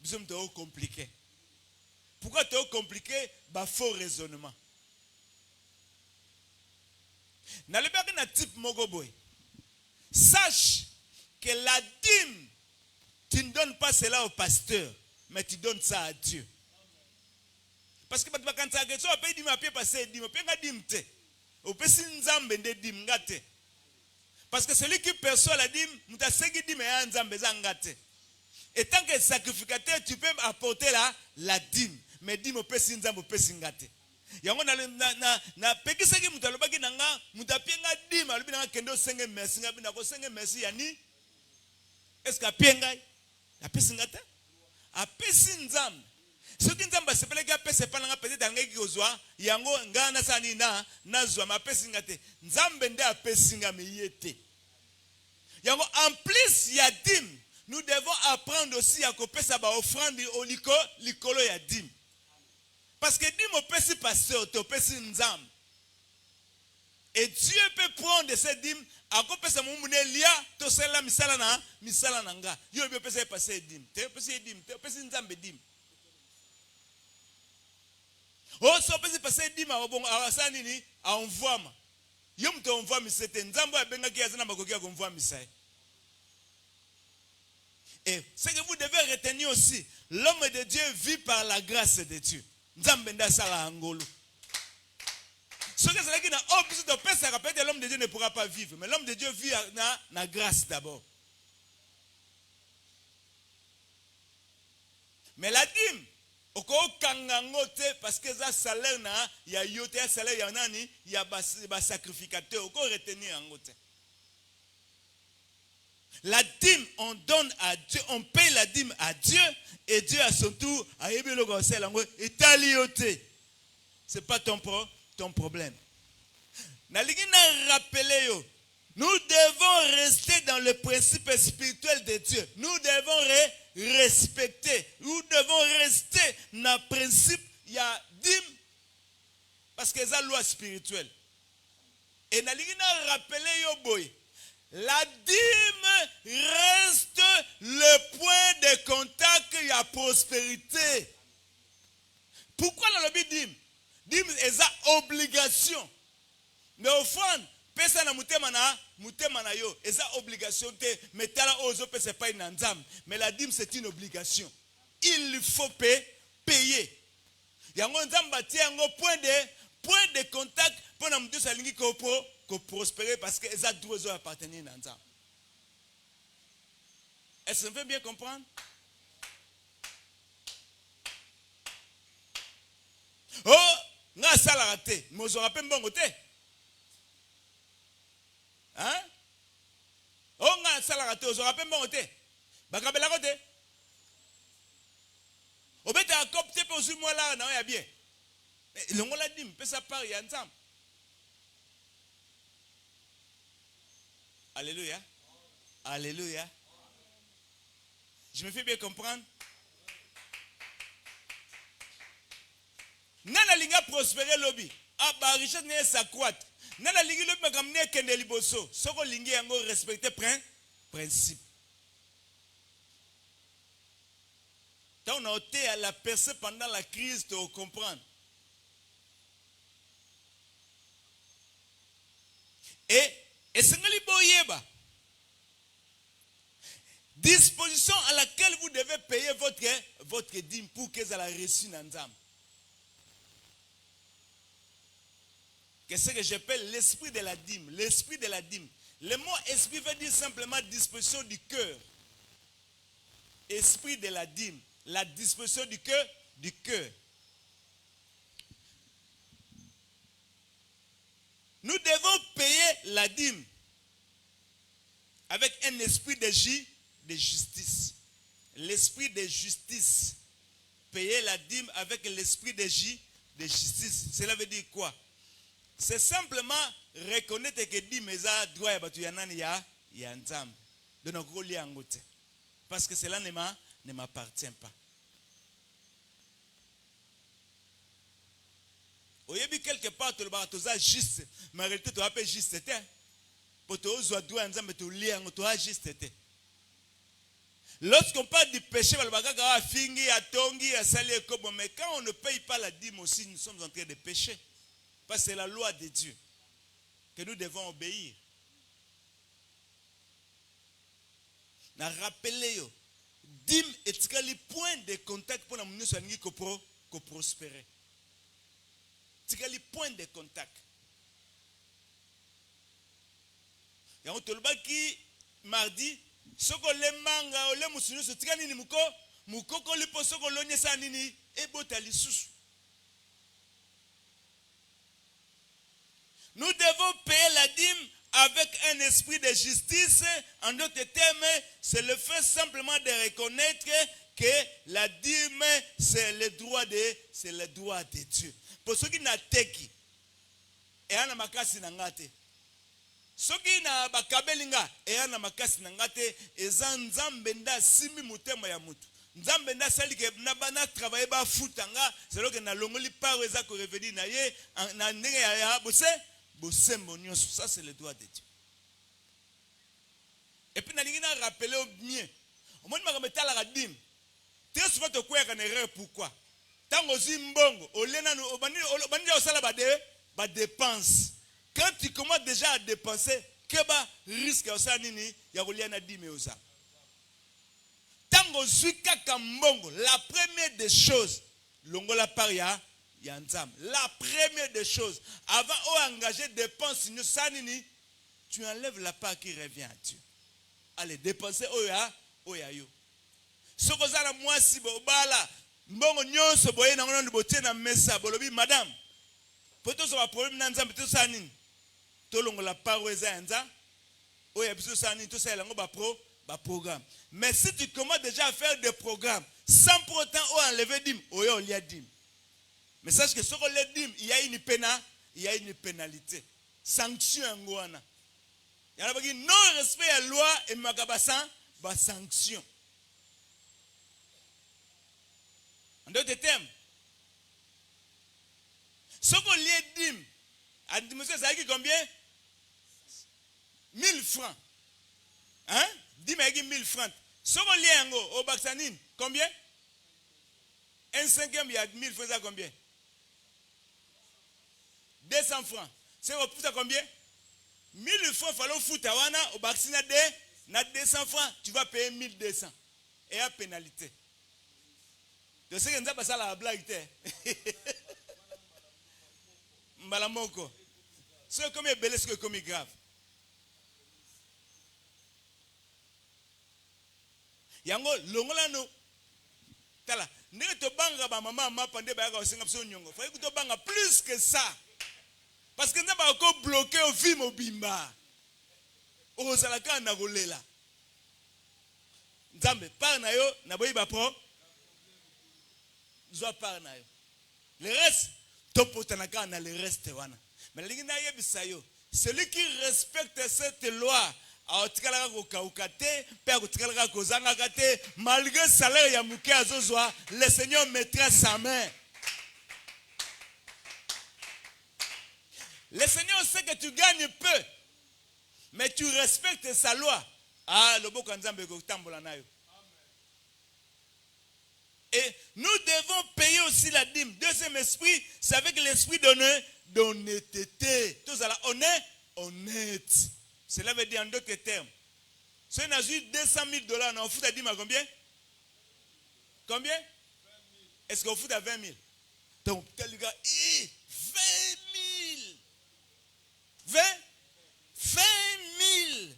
Nous sommes trop compliqués. Pourquoi trop compliqué? Bah faux raisonnement. Dans le bac na type mogoboy. Sache que la dîme, tu ne donnes pas cela au pasteur, mais tu donnes ça à Dieu. Parce que quand tu as quelque chose, tu peux dire, tu peux passer dîme, tu peux dîme te. Tu peux si nzambe de dîme ngate. Parce que celui qui perçoit la dîme, mutasegi dîme ya nzambe zangate. Et tant que sacrificateur, tu peux apporter la dîme. Mais dîme au pesi nzambe au pesi ngate. Yango na pekiseki mutalobaki nanga mutapienga dîme alobi nanga kendo senge merci ngabi na ko senge merci yani. Est-ce que apienga ya pesi ngate? Apesi nzambe. Soki nzambe sepeleki apesi pa nanga peut-être angeki kozwa yango ngana sani na zwa mapesi ngate. Nzambe nde apesi ngame yete. Yango en plus ya dîme, nous devons apprendre aussi à kopesa ba offrande au likolo ya dîme. Parce que dîme opesi pasteur, te opesi nzambe. Et Dieu peut prendre cette dîme, à kopesa mumune lia, to sela misala na nga. Yo be opesa passer dîme. Te opesi dîme, te opesi nzambe dîme. Oh, so opesi passer dîme a bon awasa nini a envoie. Yo mto envoie misete nzambe abengaki yazana bakoki akonvoie misai. Et ce que vous devez retenir aussi, l'homme de Dieu vit par la grâce de Dieu. Nzambe nda sala angolo. Ce que c'est là oh plus de pèse peut-être l'homme de Dieu ne pourra pas vivre, mais l'homme de Dieu vit na grâce d'abord. Mais la dîme oko kangangote parce que ça salaire na ya yote ya salaire ya nani ya ba sacrificateur oko retenir angote. La dîme, on donne à Dieu, on paye la dîme à Dieu, et Dieu à son tour, a ébi le conseil, et talioté. C'est pas ton ton problème. Nalingi na rappeler yo. Nous devons rester dans le principe spirituel de Dieu. Nous devons respecter. Nous devons rester dans le principe, il y a dîme, parce que c'est la loi spirituelle. Et nalingi na rappeler yo boy. La dîme reste le point de contact et la prospérité. Pourquoi dans le dîme? Dîme est une obligation. Mais offrande, pesa na mutema na yo, est une obligation te metala ozo pesa pa na nzam. Mais la dîme c'est une obligation. Il faut payer. Yango nzamba tie yango point de contact pour na mutu salingi ko prospérer parce que ça doit appartenir à nzam. Est-ce que vous pouvez bien comprendre? Oh, nga sala raté, mais vous rappelez bon côté. Hein? Oh, nga sala raté, vous rappelez bon côté. Bakabela côté. Obeta akopte pour sur moi là, non ya bien. Le ngola dim, peut ça part ya nzam. Alléluia. Alléluia. Je me fais bien comprendre. Nana linga prospérer lobby. Ah ba richesse ne s'accroître. Nana lingi lobby makamne kende liboso. Soko lingi yango respecter principe. Tant on a ôté à la percée pendant la crise, tu comprends. Et c'est boyeba. Disposition à laquelle vous devez payer votre dîme pour que ça la reçu nanzam. Qu'est-ce que j'appelle l'esprit de la dîme? L'esprit de la dîme. Le mot esprit veut dire simplement disposition du cœur. Esprit de la dîme. La disposition du cœur. Nous devons payer la dîme avec un esprit de justice. L'esprit de justice. Payer la dîme avec l'esprit de justice. Cela veut dire quoi? C'est simplement reconnaître que dîme est à droit et à nzam. De nos gros liens en côté. Parce que cela ne m'appartient pas. Au début, quelque part, tu as juste. Mais en réalité, tu as juste été. Pour te droit mais tu as juste été. Lorsqu'on parle du péché, mais quand on ne paye pas la dîme aussi, nous sommes en train de pécher. Parce que c'est la loi de Dieu que nous devons obéir. Na rappelez yo, dîme est le point de contact pour la mounion ko prospérer. C'est le point de contact. Yango toloba ki mardi soko le manga ole musunyo so tika nini mukoko lipo soko lonye sa nini ebota lisusu. Nous devons payer la dîme avec un esprit de justice. En d'autres termes, c'est le fait simplement de reconnaître que la dîme, c'est le droit de Dieu. Pour ceux qui n'ont teki, et en makasi nangate. Ceux qui n'ont pas kabelinga, et en makasi nangate, et zanzambenda simi mutema ya mutu. Nzambenda sali ke nabana travailler ba futanga, c'est là que na longoli paro eza ko revenir na ye na ndenge ya bose. Ça c'est le droit de Dieu. Et puis, nous avons rappelé au bien. Au moment où nous avons la dîme, très souvent, tu as une erreur. Pourquoi? Tant que tu dépenses. Quand tu commences déjà à dépenser, quel risque il y a une dîme? Tant que tu la première des choses, la paria. La première des choses, avant d'engager des dépenses, tu enlèves la part qui revient à Dieu. Allez, dépenser oya yo. Ce que ça moi si bala, mbongo nyonso boye na ngono botie na mesa bolobi madame. Poto so ba problème na nzambe to sa nini? To longo la part oza nza. Oya biso sa nini to sa lango ba programme. Mais si tu commences déjà à faire des programmes sans pour autant enlever dîme, oya olia dîme. Mais sache que ce qu'on les dîmes, il y a une peine il y a une pénalité. Sanction yango wana. Il y a qui non respect à la loi et magabasan ba sanction. En d'autres termes, ce qu'on lié dim, à monsieur ça qui combien? 1000 francs. Hein? Dim a 1000 francs. Ce qu'on lié yango au Baksanine, combien? Un cinquième, il y a 1000 francs, ça combien? 200 francs. C'est au plus à combien? 1000 francs, il faut foutre au vaccin à 200 francs, tu vas payer 1200. Et à pénalité. Tu sais que nous avons passé la blague. Mbalamoko. C'est comme il belé, c'est comme il grave. Yango, longola no. Tala. N'est to banga ba maman m'a pendé ba ga singa pso nyongo. Faut que to banga plus que ça. Parce que nous avons encore bloqué au film au bimba. Au salaka na rolela. Nzambe par na yo na boyi ba pro. Zo par na yo. Le reste topotanaka na le reste wana. Mais lingi na yebisa yo. Celui qui respecte cette loi aotikalaka kokaukate pe akotikalaka kozanga te malgré salaire ya muke azozwa le Seigneur mettra sa main. Le Seigneur sait que tu gagnes peu, mais tu respectes sa loi. Ah, le beau kanzambe ko tambola na yo. Et nous devons payer aussi la dîme. Deuxième esprit, c'est avec l'esprit d'honnêteté. Tout ça là, honnête. Cela veut dire en d'autres termes. Si on a eu 200 000 $, on fout la dîme à combien? Combien? Est-ce qu'on fout à 20 000? Donc, tel gars, 20 000. 20 000.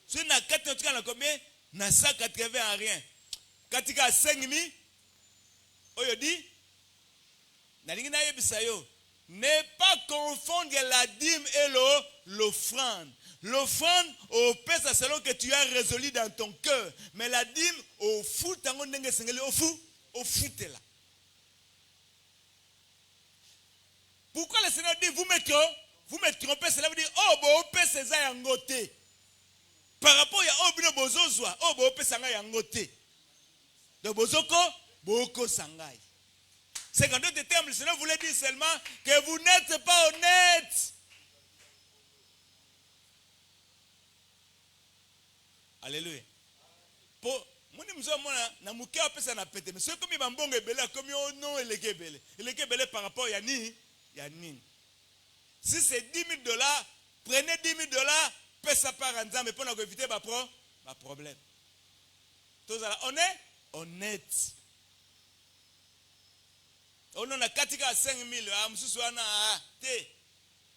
Si on a 4 000, on a combien? On a 180 à rien. Quand tu as 5 000, on dit, ne pas confondre la dîme et l'offrande. L'offrande, au pèse selon que tu as résolu dans ton cœur. Mais la dîme, au foot, au foot là. Pourquoi le Seigneur dit, vous me trompez, cela veut dire, oh, bon, pèse ça yangote. Par rapport à Obino Bozozwa, oh, bon, pèse ça yangote. De Bozoko, Boko Sangai. C'est qu'en d'autres termes, le Seigneur voulait dire seulement que vous n'êtes pas honnête. Alléluia. Pour moi, nous sommes na muke apesa na pété. Mais c'est comme il va mbongo ebele, comme il non eleke ebele. Eleke ebele par rapport à ni. Si c'est 10 000 $, prenez 10 000 $, pesa par un mais pour éviter ma problème. Tout ça, on est honnête. On a 4 à 5 000,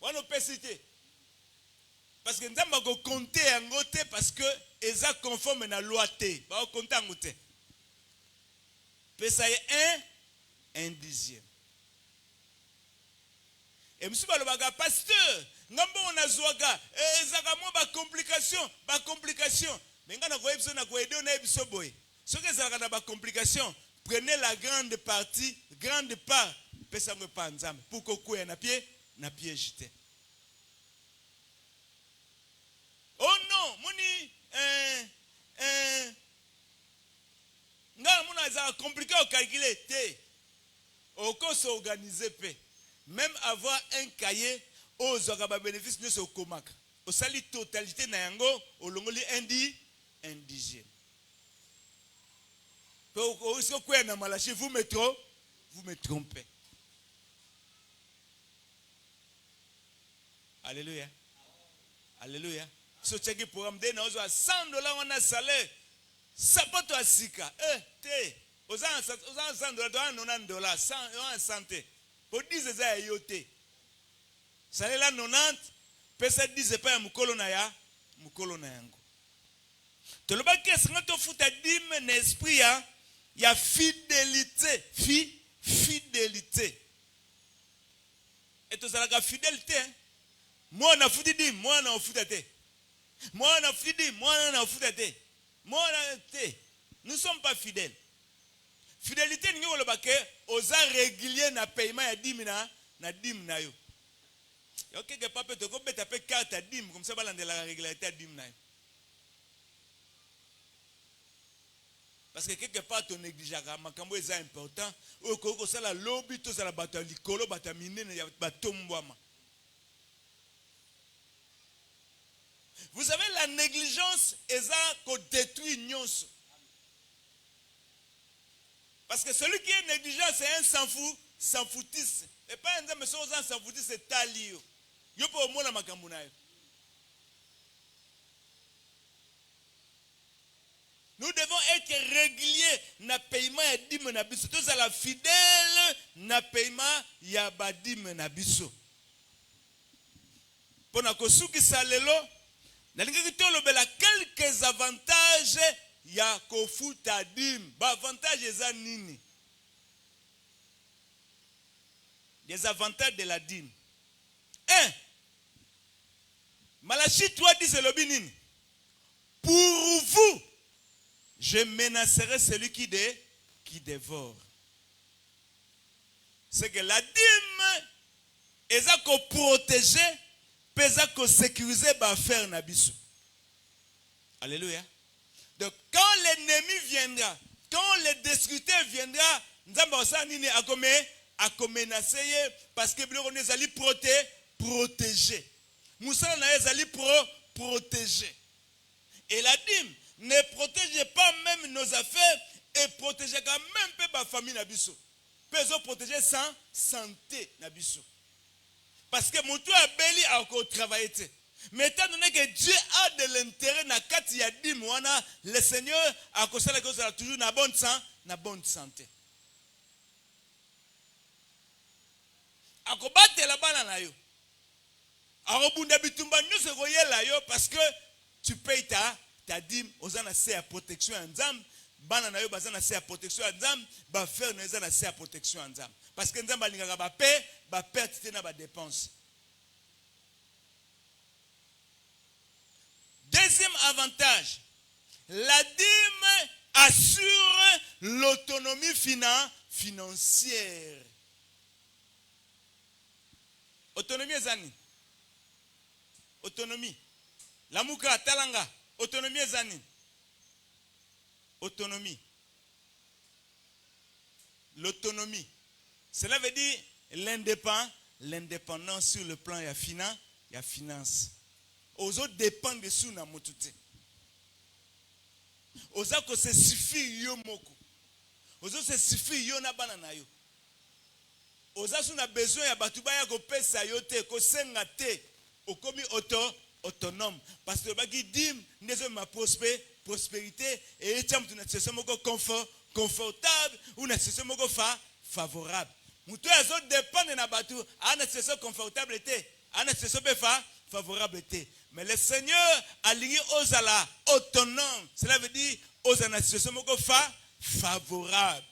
on a pesité. Parce que nous avons compté en côté parce que ils sont conformes à la loi. Nous avons compté en côté. Pesa un dixième. Et monsieur le pasteur, nous avons un zoaga, ils ont des complications. Mais nous avons des ce que ça a des complications, prenez la grande partie, grande part, pesa me pas ensemble pour que vous na pied jeté. Oh non, moni c'est compliqué à calculer. Au cas s'organiser même avoir un cahier aux organes bénéfices de ce comac. Au sali totalité na yango au longoli un dixième. Vous me trompez. Alléluia. Alléluia. Ce qui est pour me donner $100 on a salaire. Ça pas toi sika. Aux $100 $90, 100 santé. Pour 10 ça yoté. Salaire là 90, pesa 10 pas mukolo na yango. To le ba kesi ngato futa dime na esprit il y a fidélité. Fidélité. Et tout ça, la fidélité. Moi, on a foutu dit, moi, on a foutu. Moi, on a foutu dit, moi, on a foutu. Moi, on a foutu. Nous ne sommes pas fidèles. Fidélité, nous avons le baquet aux arts réguliers na paiement à 10 000 na 10 000. quelque part peut te taper carte à dîme comme ça va dans la régularité à dîme. Parce que quelque part ton négligence makambo est important. Ou que ça la lobby tout ça la bataille likolo batamine ya batombwama. Vous savez, la négligence est ça qu'on détruit nyonso. Parce que celui qui est négligent, c'est un sans foutiste. Et pas un mais sans foutiste, c'est talio. Yo po mo na makambo na yo. Nous devons être réguliers na paiement ya dîme na biso. Tous à la fidèle na paiement ya ba dîme na biso. Pona kosuki salelo nalingi tolobela quelques avantages ya kofuta dîme. Ba avantage eza nini? Des avantages de la dîme. 1. Malachi 3:10 c'est le binini. Pour vous, je menacerai celui qui dévore. C'est que la dîme est à protéger, mais à sécuriser l'affaire nabiso. Alléluia. Donc quand l'ennemi viendra, quand le destructeur viendra, nous allons à menacer parce que nous allons protéger. Nous allons protéger. Et la dîme ne protège pas même nos affaires et protège quand même peu ma famille nabiso. Peut protéger sans santé nabiso. Parce que mon toit a belli à encore travailler. Mais étant donné que Dieu a de l'intérêt na kati ya dîme wana, le Seigneur a consacré que ça toujours na bonne santé. Akobate la bana na yo. Arobunda bitumba nyuso koyela yo parce que tu payes ta dîme aux ana se à protection en Nzambe, bana na yo bazana se à protection en Nzambe, ba faire na ezana se à protection en Nzambe. Parce que Nzambe alingaka ba perte na ba dépense. Deuxième avantage, la dîme assure l'autonomie financière. Autonomie ezani. Autonomie. Lamuka talanga. Autonomie ezani. Autonomie. L'autonomie. Cela veut dire l'indépendance sur le plan ya finance. Aux autres dépendent de sous na motute. Aux autres se suffit yo moko. Aux autres se suffit yo na banana yo. Aux autres on a besoin ya batuba ya ko pesa yo te ko senga te okomi autonome parce que baki dim nezo ma prospérité et etam tuna situation moko confortable ou na situation moko favorable. Muto ya zo dépend na batu ana situation confortable te ana situation favorable te. Mais le Seigneur a lié aux ala autonome. Cela veut dire aux ana situation moko favorable.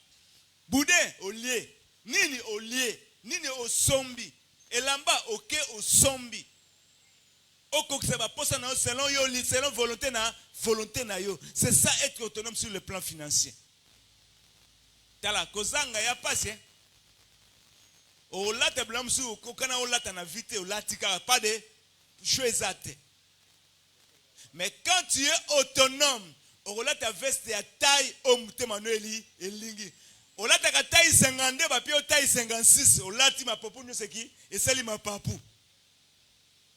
Boudin au lieu nini au lieu nini au sombi elamba oke au sombi okokiseba posa na selon yo selon volonté na yo. C'est ça être autonome sur le plan financier. Tala kozanga ya passe olata blamsu kokana olata na vite olatika pas de choisate. Mais quand tu es autonome olata veste ya taille omute manueli elingi olata ka taille 52 ba pio taille 56 olati ma popu nyo seki esali ma papu.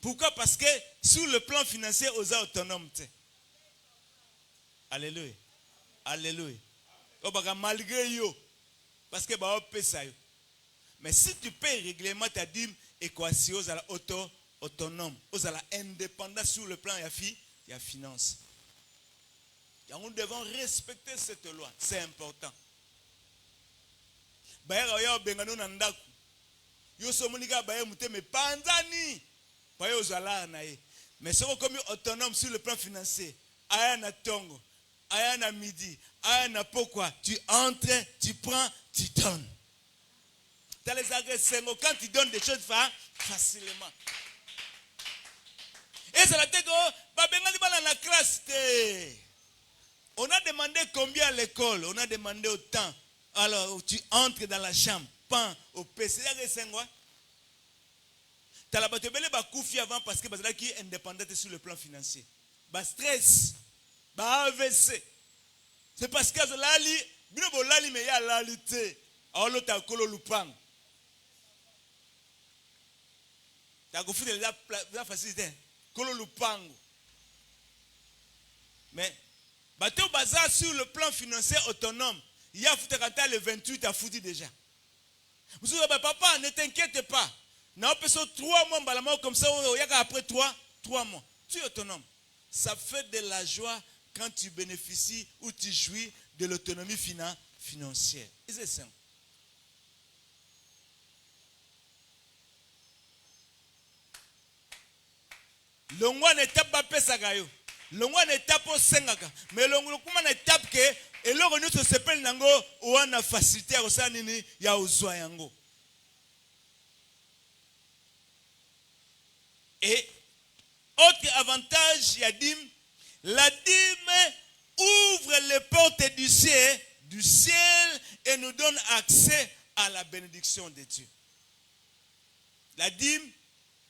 Pourquoi? Parce que sur le plan financier aux autonomes. Alléluia. Alléluia. Malgré yo parce que ba pesa yo. Mais si tu payes régulièrement ta dîme équation aux ala autonome, aux ala indépendant sur le plan ya finance. Et nous devons respecter cette loi, c'est important. Bayera yo bengano na ndaku. Yo somonika baye muteme panzani. Baye ozala na ye. Mais si on est comme autonome sur le plan financier, aya na tongo, aya na midi, aya na pourquoi tu entres, tu prends, tu donnes. Dans les agresseurs, quand tu donnes des choses facilement. Et c'est la tête que la classe. On a demandé combien à l'école, on a demandé autant. Alors tu entres dans la chambre, pan au PC. Talabato bele ba koufi avant parce que bazala qui indépendante sur le plan financier. Ba stress, ba AVC. C'est parce que lali, bino bo lali me ya lali te. Aolo ta kolo lupang. Ta ko fuite la facilité. Kolo lupango. Mais bateau bazar sur le plan financier autonome. Il y a foutu quand le 28 a foutu déjà. Vous dites, papa, ne t'inquiète pas. Non, peut 3 mois, comme ça, après 3 mois. Tu es autonome. Ça fait de la joie quand tu bénéficies ou tu jouis de l'autonomie financière. C'est simple. Longwa ne tape pas pesagayo. Longwa ne tape pas sengaka. Mais longwa ne tape que et là on se s'appelle nango ou on a facilité au sein nini ya uzwa yango. Et autre avantage ya dîme, la dîme ouvre les portes du ciel et nous donne accès à la bénédiction de Dieu. La dîme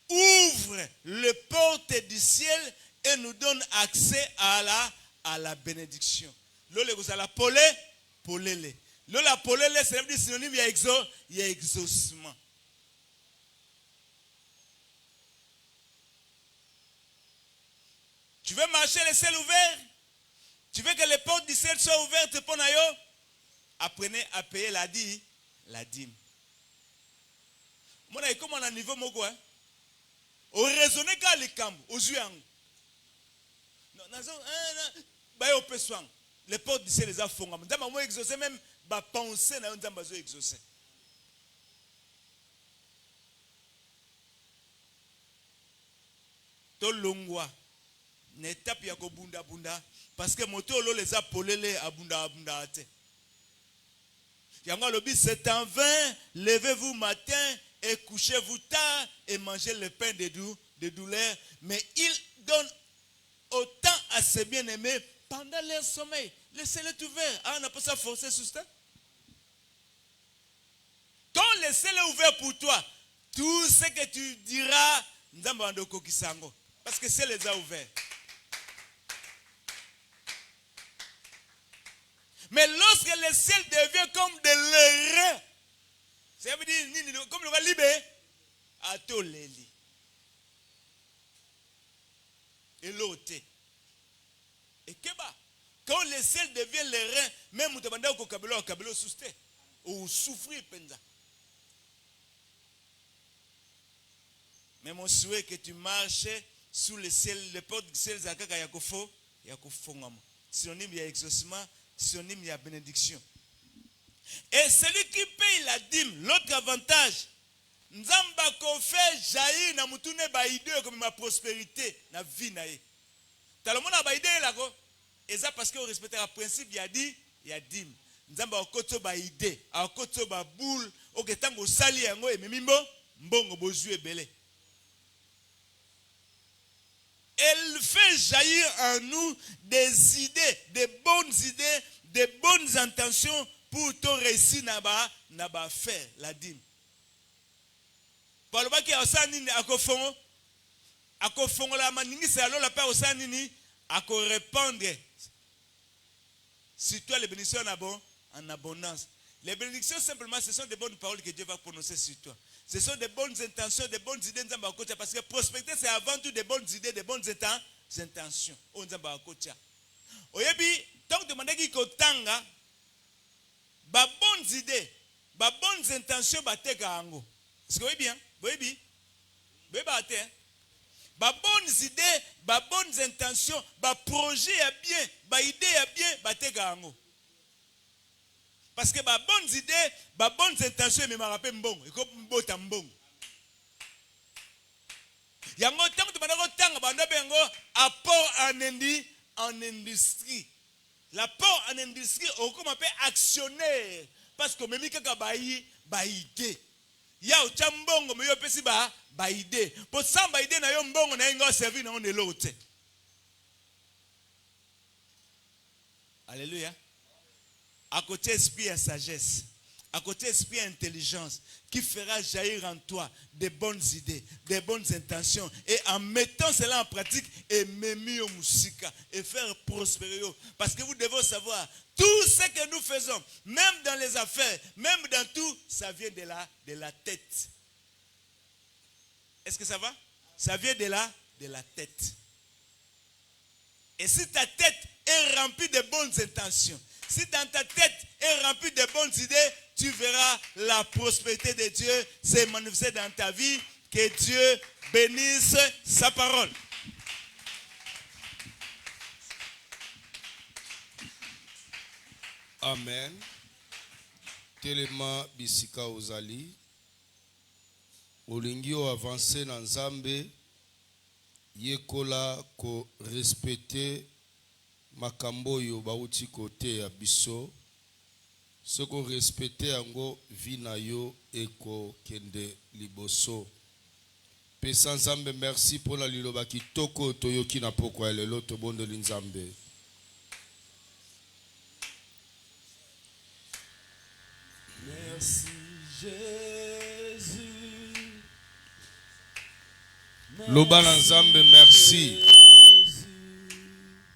ouvre les portes du ciel et nous donne accès à la bénédiction. Lole vous la polele. Lola polele c'est le synonyme il y a exaucement. Tu veux marcher les ciels ouverts? Tu veux que les portes du ciel soient ouvertes pour Nayo? Apprenez à payer la dîme. Mon comment on a niveau moko hein? Au raisonner qu'à l'écambo, aux yeux. Non, les portes du ciel les a fondées. Nous avons exaucé même ba penser na nous avons exaucé. To longwa ne tape ya ko bunda parce que moto lo les a polele abunda ate. Yango lobi c'est en vain, levez-vous matin et couchez-vous tard et mangez le pain de douleur, mais il donne autant à ses bien-aimés pendant leur sommeil. Le ciel est ouvert. Ah, on n'a pas ça forcé sur ça. Quand le ciel est ouvert pour toi, tout ce que tu diras, parce que le ciel les a ouverts. Mais lorsque le ciel devient comme de l'air, ça veut dire, comme le va libérer, à tout les lits. Et l'autre. Et quand le ciel devient le rein, même vous demandez au cabelo souster, ou souffrir penza. Mais mon souhait que tu marches sous le ciel, les portes du ciel, zakaka yakofo, yakofongama. Synonyme il y a exaucement, synonyme il y a bénédiction. Et celui qui paye la dîme, l'autre avantage, Nzamba ko fait jaillir na mutune ba idée comme ma prospérité na vie na ye. Talomona ba idée là ko, et ça parce que on respecte le principe il y a dîme. Nzamba okoto ba idée, okoto ba boule, oketango sali yango e mimimbo mbongo bozu ebele. Elle fait jaillir en nous des idées, des bonnes intentions pour te réussir naba faire la dîme. Par qui a osanini akofongo la maningisa alors la paix osanini ako répandre sur toi les bénédictions en abondance. Les bénédictions simplement ce sont des bonnes paroles que Dieu va prononcer sur toi. Ce sont des bonnes intentions, des bonnes idées parce que prospérité c'est avant tout des bonnes idées, des bonnes intentions. Oyebi tant que demandez qui kotanga ba bonnes idées, ba bonnes intentions ba teka ango. Est-ce que vous voyez bien? Vous voyez bien? Vous voyez bien? Ba bonnes idées, ba bonnes intentions, ba projet à bien, ba idée à bien, ba teka ango. Parce que ba bonnes idées, ba bonnes intentions, me rappelle mbongo, et comme mbota mbongo. Yango tant que demandez tanga ba ndabengo apport en industrie. L'apport en industrie, on comme appelle actionnaire. Parce que même kaka ba idée. Ya o chambongo me yo pesi ba idée. Pour ça ba idée na yo mbongo na ingo servir na on de l'autre. Alléluia. À côté esprit et sagesse. à côté esprit intelligence, qui fera jaillir en toi des bonnes idées, des bonnes intentions, et en mettant cela en pratique, et m'aimer au musica, et faire prospérer. Parce que vous devez savoir, tout ce que nous faisons, même dans les affaires, même dans tout, ça vient de la tête. Est-ce que ça va? Ça vient de la tête. Et si ta tête est remplie de bonnes intentions, si dans ta tête est remplie de bonnes idées, tu verras la prospérité de Dieu se manifester dans ta vie. Que Dieu bénisse sa parole. Amen. Telema bisika ozali. Olingi o avancer na Nzambe. Yekola ko respecter makambo yo bauti kote ya biso. Soko respecter yango vina yo eko kende liboso. Pesa Nzambe merci pour la liloba kitoko toyoki na pokwa lelo to bondo Nzambe. Merci Jésus. Loba na Nzambe merci.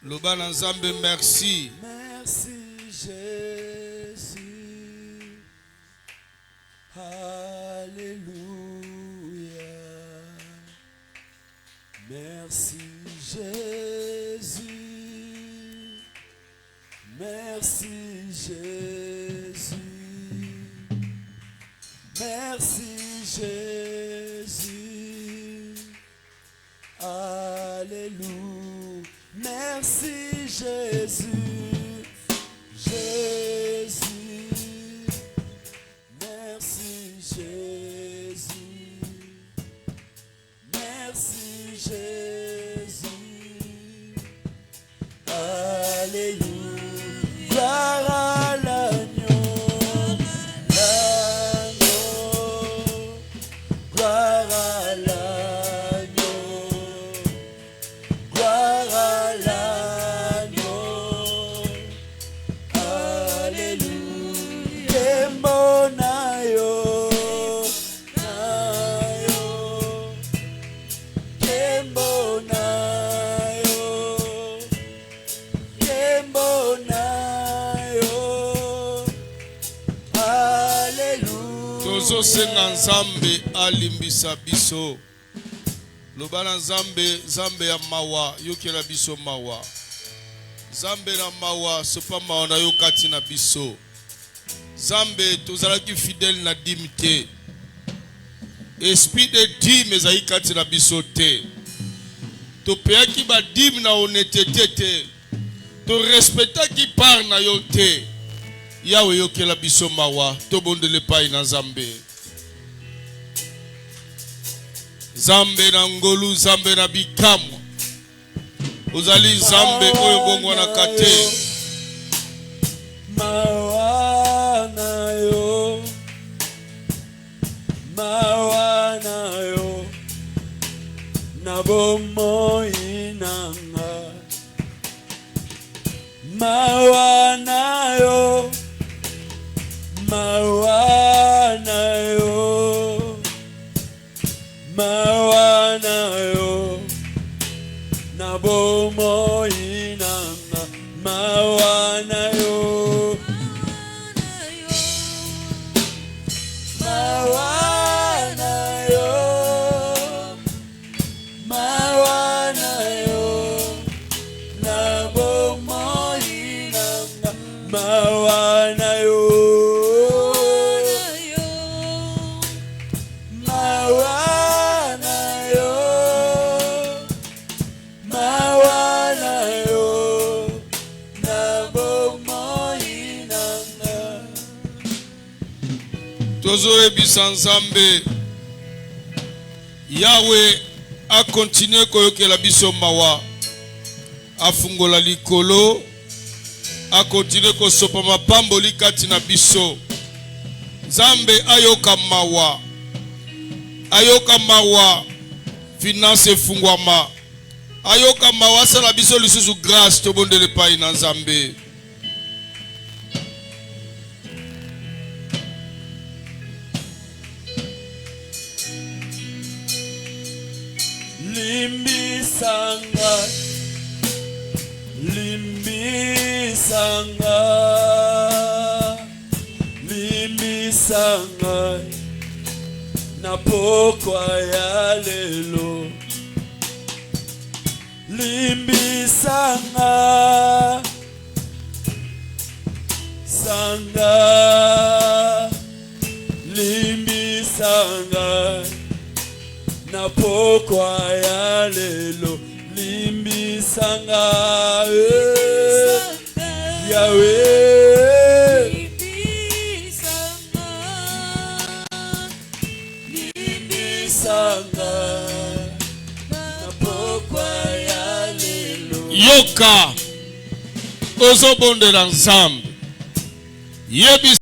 Loba na Nzambe merci. Merci Jésus. Alléluia. Merci Jésus. Merci Jésus. Merci Jésus. Alléluia. Merci Jésus. Jésus. Merci Jésus. Merci Jésus. Alléluia. Gloire à l'agneau. L'agneau. Gloire à l'agneau. Gloire à l'agneau. Alléluia. Kembo na yo. Na yo. Kembo na yo. Kembo na yo. Alléluia. Tozo senga Nzambe alimbisa biso. Loba na Nzambe, Nzambe ya mawa, yokela biso mawa. Nzambe na mawa, sopa mawa na yo kati na biso. Nzambe tozalaki fidèle na dîme te. Esprit de dîme ezali kati na biso te. Topeyaki ba dîme na honnêteté te. To respectaki par na yo te. Yawe yokela biso mawa, tobondele pai na Nzambe. Nzambe na ngolu, Nzambe na bikamu. Ozali Nzambe oyo bongo na kate. Mawana yo. Mawana yo. Na bomo inanga. Mawana yo. Mawana yo. Mawana yo. Na bomo inanga. Mawana yo. Mawana yo. Mawana yo. Na bomo inanga. Mawana yo. Mawana yo. Mawana yo. Na bomo inanga. Tozo ebisa Nzambe. Yawe a continué koyokela biso mawa. Afungola likolo. A continué kosopa mapamboli kati na biso. Nzambe ayoka mawa. Ayoka mawa. Finance efungwama. Ayoka mawa sala biso lisusu grâce tobondele pai na Nzambe. limbisanga, limbisanga, limbisanga, na pokwa ya lelo. Limbisanga, sanga, limbisanga, na pokwa ya lelo. Limbisanga, Yahweh, limbisanga, na pokwa ya lelo. Yoka ozobondela nzambe yebi